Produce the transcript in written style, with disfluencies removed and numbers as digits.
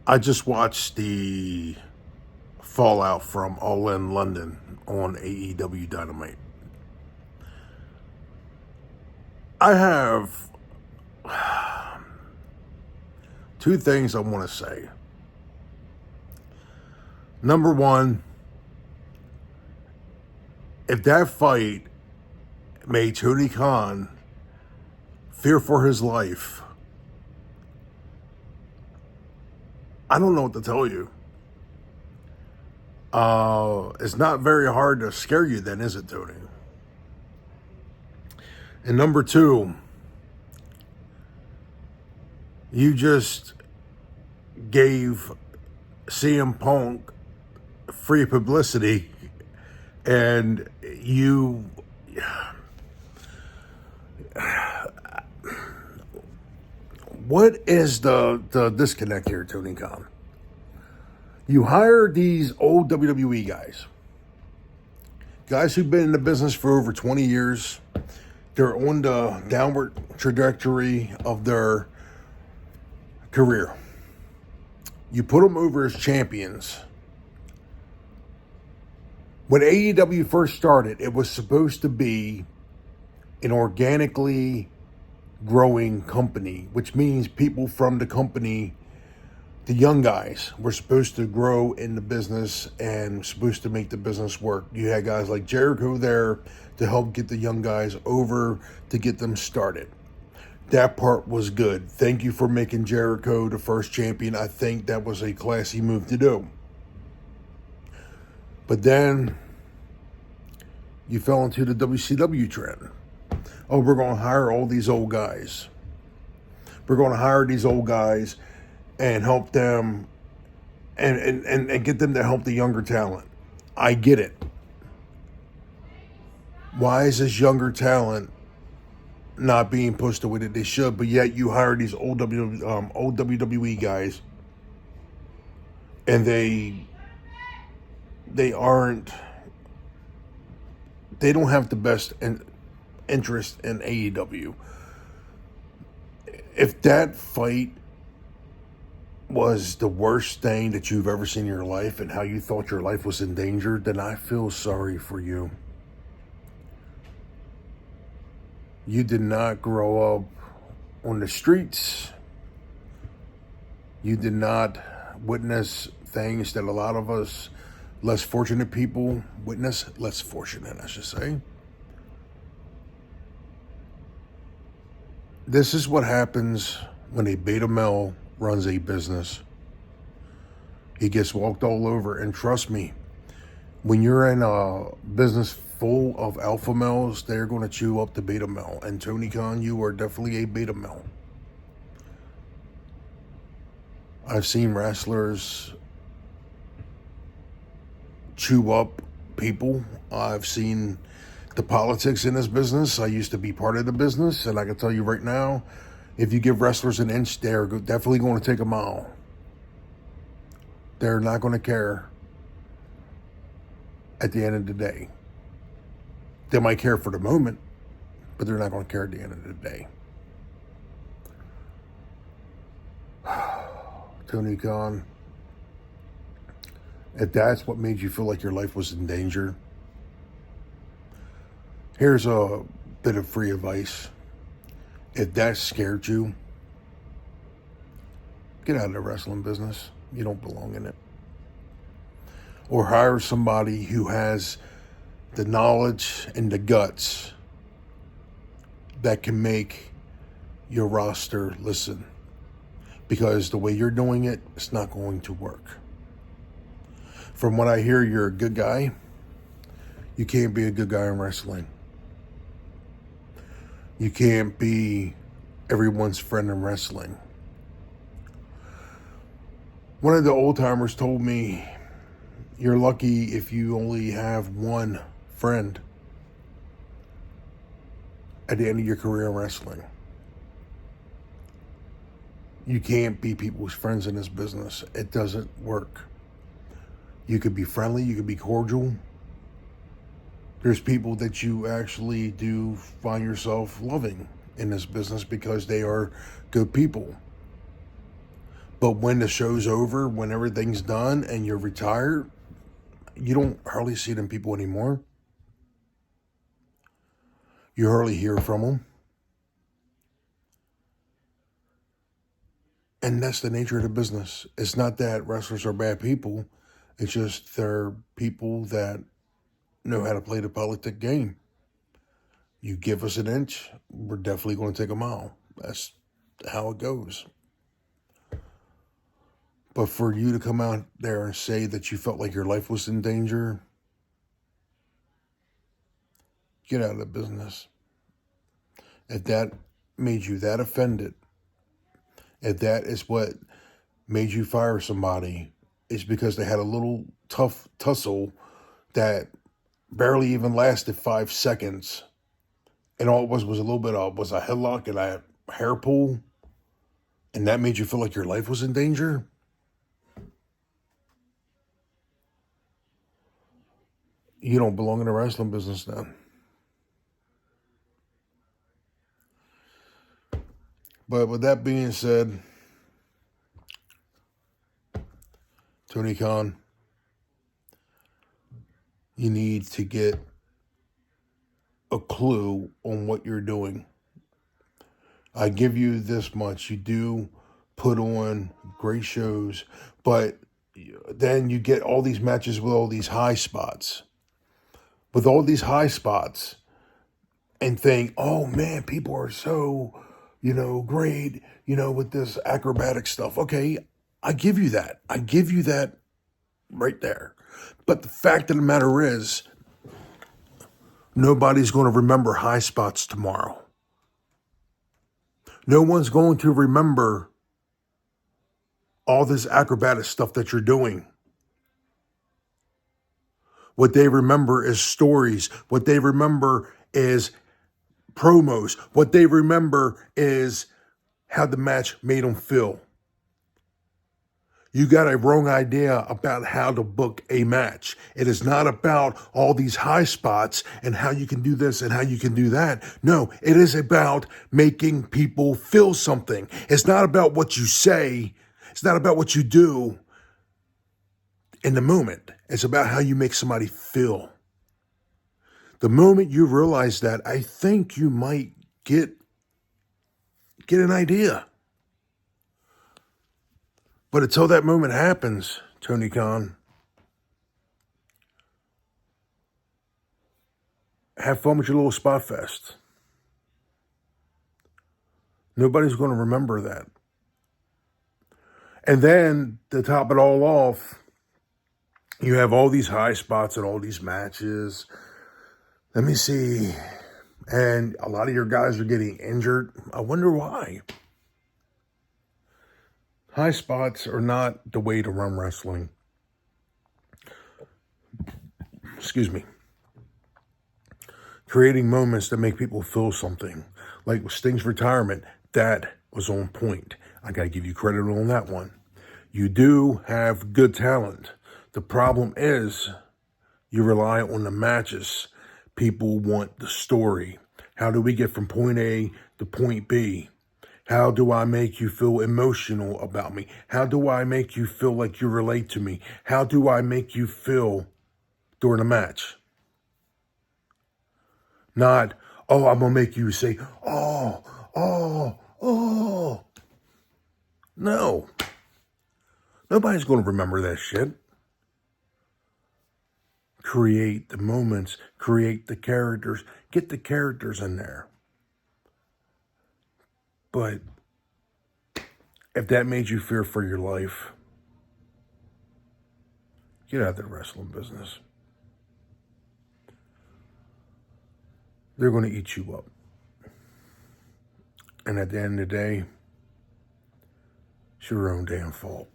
I just watched the fallout from All In London on AEW Dynamite. I have two things I want to say. Number one, if that fight made Tony Khan fear for his life, I don't know what to tell you. It's not very hard to scare you then, is it, Tony? And number two, you just gave CM Punk free publicity, and you... What is the disconnect here, Tony Khan? You hire these old WWE guys who've been in the business for over 20 years. They're on the downward trajectory of their career. You put them over as champions. When AEW first started, it was supposed to be an organically growing company, which means people from the company, the young guys, were supposed to grow in the business and supposed to make the business work. You had guys like Jericho there to help get the young guys over, to get them started. That part was good. Thank you for making Jericho the first champion. I think that was a classy move to do. But then you fell into the WCW trend. Oh, we're going to hire all these old guys. We're going to hire these old guys and help them and get them to help the younger talent. I get it. Why is this younger talent not being pushed the way that they should? But yet you hire these old WWE guys, and they don't have the best interest in AEW. If that fight was the worst thing that you've ever seen in your life and how you thought your life was in danger, then I feel sorry for you. You did not grow up on the streets. You did not witness things that a lot of us less fortunate people witness. Less fortunate, I should say. This is what happens when a beta male runs a business. He gets walked all over. And trust me, when you're in a business full of alpha males, they're going to chew up the beta male. And Tony Khan, you are definitely a beta male. I've seen wrestlers chew up people. I've seen the politics in this business. I used to be part of the business, and I can tell you right now, if you give wrestlers an inch, they're definitely going to take a mile. They're not going to care at the end of the day. They might care for the moment, but they're not going to care at the end of the day. Tony Khan, if that's what made you feel like your life was in danger, here's a bit of free advice. If that scared you, get out of the wrestling business. You don't belong in it. Or hire somebody who has the knowledge and the guts that can make your roster listen. Because the way you're doing it, it's not going to work. From what I hear, you're a good guy. You can't be a good guy in wrestling. You can't be everyone's friend in wrestling. One of the old timers told me, you're lucky if you only have one friend at the end of your career in wrestling. You can't be people's friends in this business. It doesn't work. You could be friendly, you could be cordial. There's people that you actually do find yourself loving in this business because they are good people. But when the show's over, when everything's done and you're retired, you don't hardly see them people anymore. You hardly hear from them. And that's the nature of the business. It's not that wrestlers are bad people. It's just they're people that know how to play the politic game. You give us an inch, we're definitely going to take a mile. That's how it goes. But for you to come out there and say that you felt like your life was in danger, get out of the business. If that made you that offended, if that is what made you fire somebody, it's because they had a little tough tussle that barely even lasted 5 seconds. And all it was a little bit of was a headlock and a hair pull. And that made you feel like your life was in danger. You don't belong in the wrestling business now. But with that being said, Tony Khan, you need to get a clue on what you're doing. I give you this much. You do put on great shows, but then you get all these matches with all these high spots. With all these high spots, and think, oh man, people are so, great, with this acrobatic stuff. Okay, I give you that. I give you that right there. But the fact of the matter is, nobody's going to remember high spots tomorrow. No one's going to remember all this acrobatic stuff that you're doing. What they remember is stories. What they remember is promos. What they remember is how the match made them feel. You got a wrong idea about how to book a match. It is not about all these high spots and how you can do this and how you can do that. No, it is about making people feel something. It's not about what you say. It's not about what you do in the moment. It's about how you make somebody feel. The moment you realize that, I think you might get an idea. But until that moment happens, Tony Khan, have fun with your little spot fest. Nobody's going to remember that. And then to top it all off, you have all these high spots and all these matches. Let me see. And a lot of your guys are getting injured. I wonder why. High spots are not the way to run wrestling. Excuse me. Creating moments that make people feel something. Like with Sting's retirement, that was on point. I got to give you credit on that one. You do have good talent. The problem is you rely on the matches. People want the story. How do we get from point A to point B? How do I make you feel emotional about me? How do I make you feel like you relate to me? How do I make you feel during a match? Not, oh, I'm going to make you say, oh. No. Nobody's going to remember that shit. Create the moments, create the characters, get the characters in there. But if that made you fear for your life, get out of the wrestling business. They're going to eat you up. And at the end of the day, it's your own damn fault.